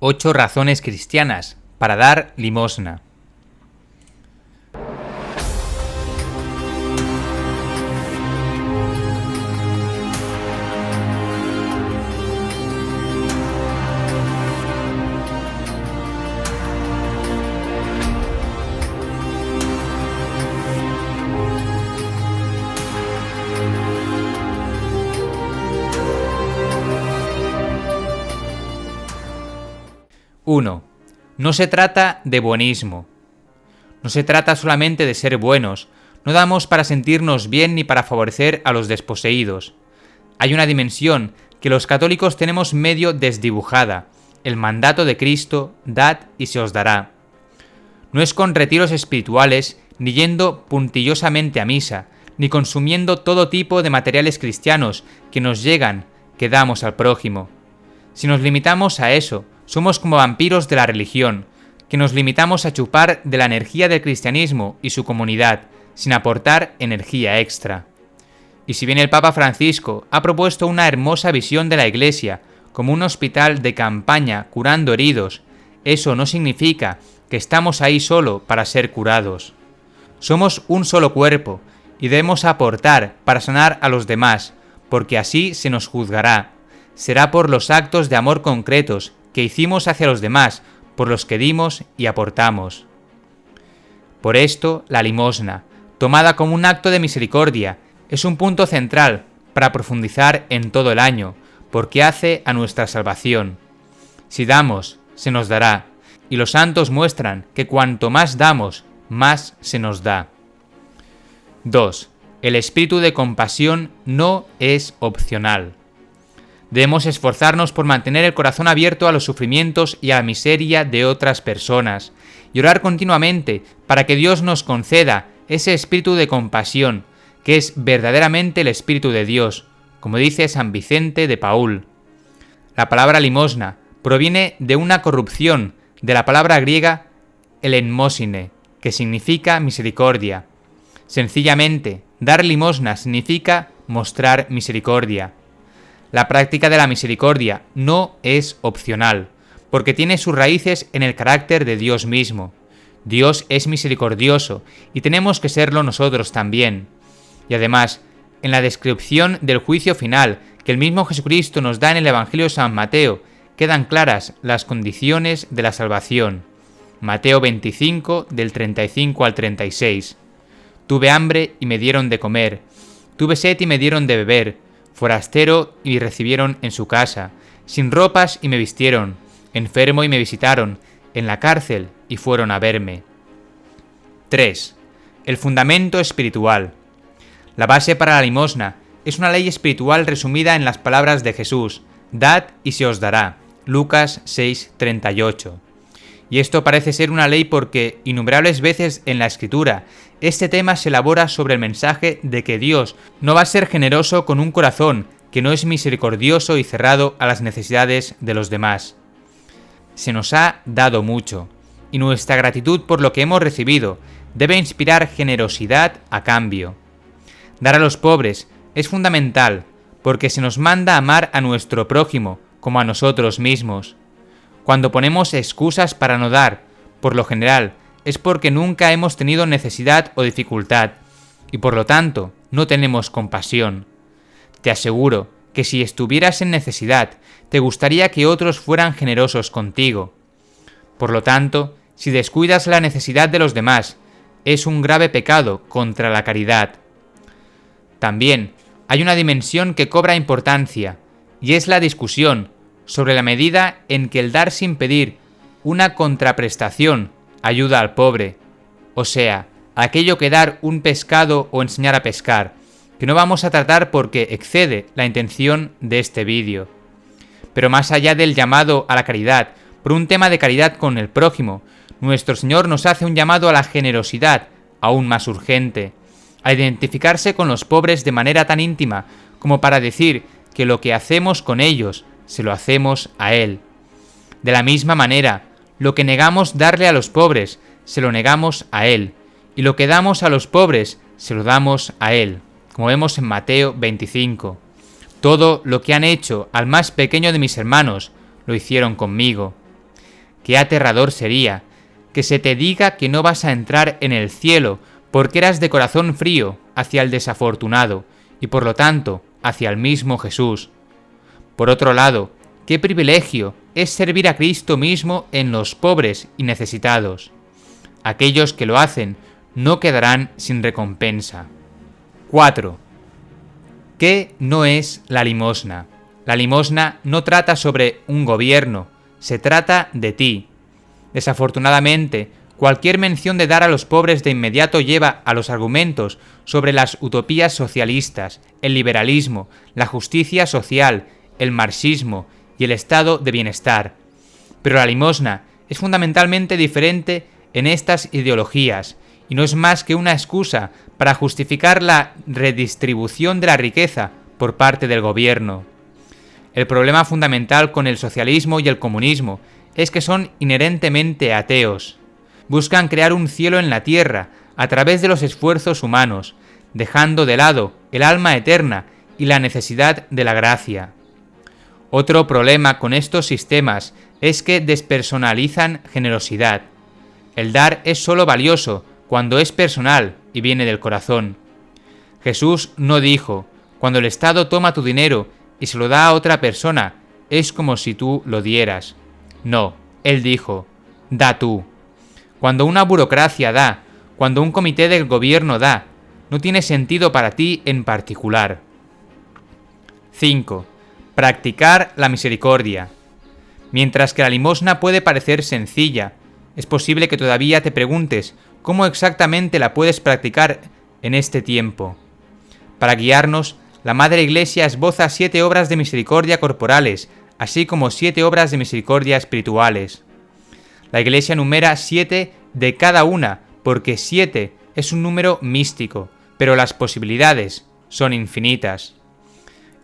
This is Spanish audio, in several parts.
8 razones cristianas para dar limosna. Uno. No se trata de buenismo. No se trata solamente de ser buenos. No damos para sentirnos bien ni para favorecer a los desposeídos. Hay una dimensión que los católicos tenemos medio desdibujada: el mandato de Cristo, dad y se os dará. No es con retiros espirituales, ni yendo puntillosamente a misa, ni consumiendo todo tipo de materiales cristianos que nos llegan, que damos al prójimo. Si nos limitamos a eso, somos como vampiros de la religión, que nos limitamos a chupar de la energía del cristianismo y su comunidad, sin aportar energía extra. Y si bien el Papa Francisco ha propuesto una hermosa visión de la Iglesia, como un hospital de campaña curando heridos, eso no significa que estamos ahí solo para ser curados. Somos un solo cuerpo, y debemos aportar para sanar a los demás, porque así se nos juzgará. Será por los actos de amor concretos que hicimos hacia los demás, por los que dimos y aportamos. Por esto, la limosna, tomada como un acto de misericordia, es un punto central para profundizar en todo el año, porque hace a nuestra salvación. Si damos, se nos dará, y los santos muestran que cuanto más damos, más se nos da. 2. El espíritu de compasión no es opcional. Debemos esforzarnos por mantener el corazón abierto a los sufrimientos y a la miseria de otras personas, y orar continuamente para que Dios nos conceda ese espíritu de compasión, que es verdaderamente el Espíritu de Dios, como dice San Vicente de Paúl. La palabra limosna proviene de una corrupción de la palabra griega elemosine, que significa misericordia. Sencillamente, dar limosna significa mostrar misericordia. La práctica de la misericordia no es opcional, porque tiene sus raíces en el carácter de Dios mismo. Dios es misericordioso y tenemos que serlo nosotros también. Y además, en la descripción del juicio final que el mismo Jesucristo nos da en el Evangelio de San Mateo, quedan claras las condiciones de la salvación. Mateo 25, del 35 al 36. Tuve hambre y me dieron de comer. Tuve sed y me dieron de beber. Forastero y me recibieron en su casa. Sin ropas y me vistieron. Enfermo y me visitaron. En la cárcel y fueron a verme. 3. El fundamento espiritual. La base para la limosna es una ley espiritual resumida en las palabras de Jesús: dad y se os dará. Lucas 6:38. Y esto parece ser una ley porque innumerables veces en la Escritura este tema se elabora sobre el mensaje de que Dios no va a ser generoso con un corazón que no es misericordioso y cerrado a las necesidades de los demás. Se nos ha dado mucho, y nuestra gratitud por lo que hemos recibido debe inspirar generosidad a cambio. Dar a los pobres es fundamental, porque se nos manda amar a nuestro prójimo como a nosotros mismos. Cuando ponemos excusas para no dar, por lo general, es porque nunca hemos tenido necesidad o dificultad, y por lo tanto, no tenemos compasión. Te aseguro que si estuvieras en necesidad, te gustaría que otros fueran generosos contigo. Por lo tanto, si descuidas la necesidad de los demás, es un grave pecado contra la caridad. También hay una dimensión que cobra importancia, y es la discusión sobre la medida en que el dar sin pedir una contraprestación ayuda al pobre, o sea, aquello que dar un pescado o enseñar a pescar, que no vamos a tratar porque excede la intención de este vídeo. Pero más allá del llamado a la caridad, por un tema de caridad con el prójimo, nuestro Señor nos hace un llamado a la generosidad, aún más urgente, a identificarse con los pobres de manera tan íntima como para decir que lo que hacemos con ellos se lo hacemos a Él. De la misma manera, lo que negamos darle a los pobres, se lo negamos a Él, y lo que damos a los pobres, se lo damos a Él, como vemos en Mateo 25. Todo lo que han hecho al más pequeño de mis hermanos, lo hicieron conmigo. Qué aterrador sería que se te diga que no vas a entrar en el cielo porque eras de corazón frío hacia el desafortunado y por lo tanto hacia el mismo Jesús. Por otro lado, qué privilegio es servir a Cristo mismo en los pobres y necesitados. Aquellos que lo hacen no quedarán sin recompensa. 4. ¿Qué no es la limosna? La limosna no trata sobre un gobierno, se trata de ti. Desafortunadamente, cualquier mención de dar a los pobres de inmediato lleva a los argumentos sobre las utopías socialistas, el liberalismo, la justicia social, el marxismo y el estado de bienestar. Pero la limosna es fundamentalmente diferente en estas ideologías y no es más que una excusa para justificar la redistribución de la riqueza por parte del gobierno. El problema fundamental con el socialismo y el comunismo es que son inherentemente ateos. Buscan crear un cielo en la tierra a través de los esfuerzos humanos, dejando de lado el alma eterna y la necesidad de la gracia. Otro problema con estos sistemas es que despersonalizan generosidad. El dar es solo valioso cuando es personal y viene del corazón. Jesús no dijo, cuando el Estado toma tu dinero y se lo da a otra persona, es como si tú lo dieras. No, él dijo, da tú. Cuando una burocracia da, cuando un comité del gobierno da, no tiene sentido para ti en particular. 5. Practicar la misericordia. Mientras que la limosna puede parecer sencilla, es posible que todavía te preguntes cómo exactamente la puedes practicar en este tiempo. Para guiarnos, la Madre Iglesia esboza 7 obras de misericordia corporales, así como 7 obras de misericordia espirituales. La Iglesia numera 7 de cada una, porque 7 es un número místico, pero las posibilidades son infinitas.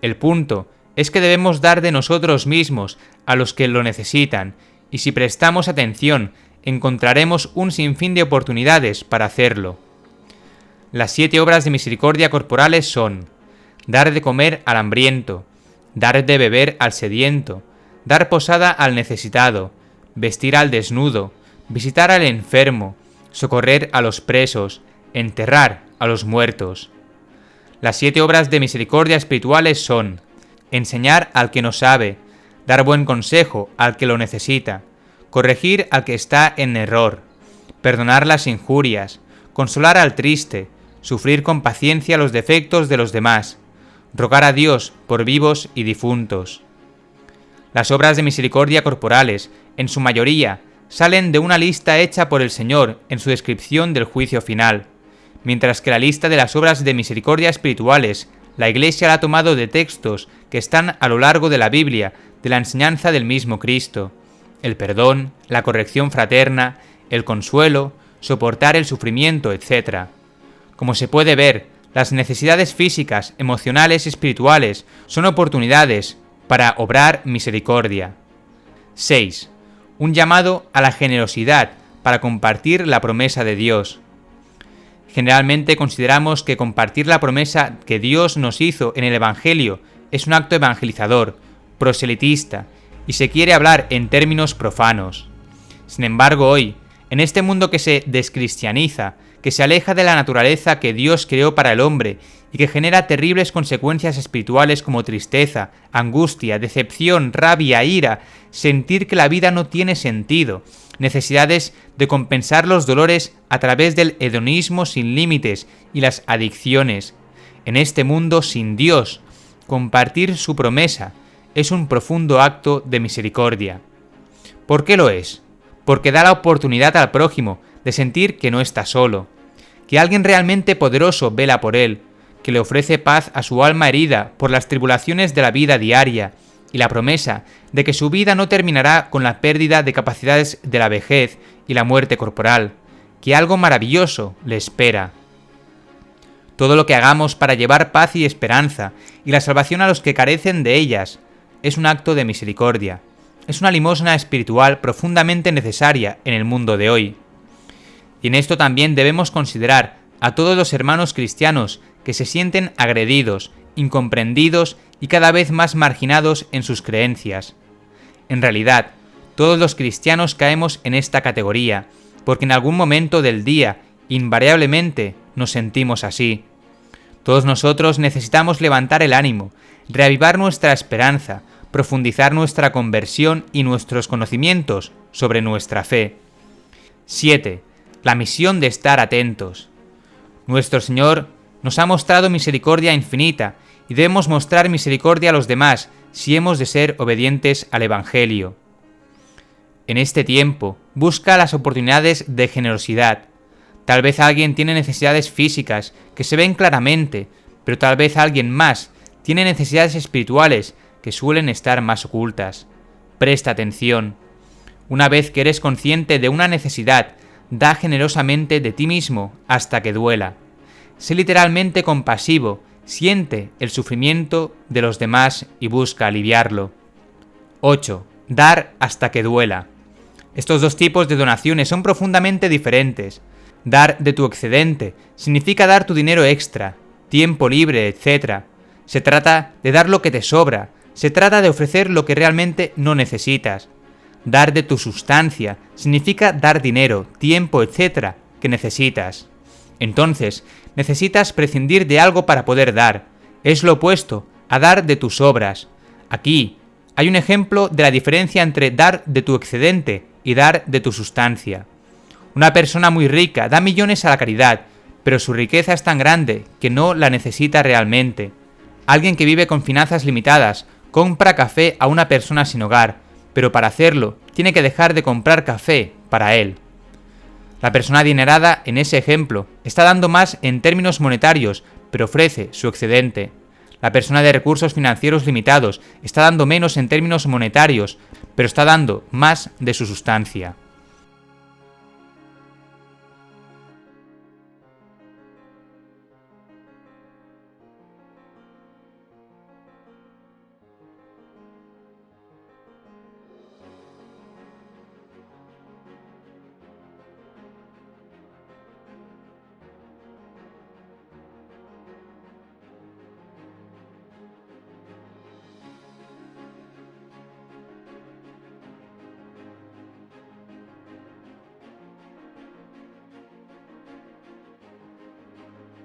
El punto es que debemos dar de nosotros mismos a los que lo necesitan, y si prestamos atención, encontraremos un sinfín de oportunidades para hacerlo. Las 7 obras de misericordia corporales son: dar de comer al hambriento, dar de beber al sediento, dar posada al necesitado, vestir al desnudo, visitar al enfermo, socorrer a los presos, enterrar a los muertos. Las 7 obras de misericordia espirituales son: enseñar al que no sabe, dar buen consejo al que lo necesita, corregir al que está en error, perdonar las injurias, consolar al triste, sufrir con paciencia los defectos de los demás, rogar a Dios por vivos y difuntos. Las obras de misericordia corporales, en su mayoría, salen de una lista hecha por el Señor en su descripción del juicio final, mientras que la lista de las obras de misericordia espirituales, la Iglesia la ha tomado de textos que están a lo largo de la Biblia, de la enseñanza del mismo Cristo: el perdón, la corrección fraterna, el consuelo, soportar el sufrimiento, etc. Como se puede ver, las necesidades físicas, emocionales y espirituales son oportunidades para obrar misericordia. 6. Un llamado a la generosidad para compartir la promesa de Dios. Generalmente consideramos que compartir la promesa que Dios nos hizo en el Evangelio es un acto evangelizador, proselitista, y se quiere hablar en términos profanos. Sin embargo, hoy, en este mundo que se descristianiza, que se aleja de la naturaleza que Dios creó para el hombre y que genera terribles consecuencias espirituales como tristeza, angustia, decepción, rabia, ira, sentir que la vida no tiene sentido, necesidades de compensar los dolores a través del hedonismo sin límites y las adicciones. En este mundo sin Dios, compartir su promesa es un profundo acto de misericordia. ¿Por qué lo es? Porque da la oportunidad al prójimo de sentir que no está solo, que alguien realmente poderoso vela por él, que le ofrece paz a su alma herida por las tribulaciones de la vida diaria, y la promesa de que su vida no terminará con la pérdida de capacidades de la vejez y la muerte corporal, que algo maravilloso le espera. Todo lo que hagamos para llevar paz y esperanza y la salvación a los que carecen de ellas es un acto de misericordia. Es una limosna espiritual profundamente necesaria en el mundo de hoy. Y en esto también debemos considerar a todos los hermanos cristianos que se sienten agredidos, incomprendidos y cada vez más marginados en sus creencias. En realidad, Todos los cristianos caemos en esta categoría, porque en algún momento del día, invariablemente, nos sentimos así. Todos nosotros necesitamos levantar el ánimo, reavivar nuestra esperanza, profundizar nuestra conversión y nuestros conocimientos sobre nuestra fe. 7. La misión de estar atentos. Nuestro Señor nos ha mostrado misericordia infinita y debemos mostrar misericordia a los demás si hemos de ser obedientes al Evangelio. En este tiempo, busca las oportunidades de generosidad. Tal vez alguien tiene necesidades físicas que se ven claramente, pero tal vez alguien más tiene necesidades espirituales que suelen estar más ocultas. Presta atención. Una vez que eres consciente de una necesidad, da generosamente de ti mismo hasta que duela. Sé literalmente compasivo, siente el sufrimiento de los demás y busca aliviarlo. 8. Dar hasta que duela. Estos dos tipos de donaciones son profundamente diferentes. Dar de tu excedente significa dar tu dinero extra, tiempo libre, etc. Se trata de dar lo que te sobra, se trata de ofrecer lo que realmente no necesitas. Dar de tu sustancia significa dar dinero, tiempo, etc. que necesitas. Entonces, necesitas prescindir de algo para poder dar. Es lo opuesto a dar de tus obras. Aquí hay un ejemplo de la diferencia entre dar de tu excedente y dar de tu sustancia. Una persona muy rica da millones a la caridad, pero su riqueza es tan grande que no la necesita realmente. Alguien que vive con finanzas limitadas compra café a una persona sin hogar, pero para hacerlo tiene que dejar de comprar café para él. La persona adinerada, en ese ejemplo, está dando más en términos monetarios, pero ofrece su excedente. La persona de recursos financieros limitados está dando menos en términos monetarios, pero está dando más de su sustancia.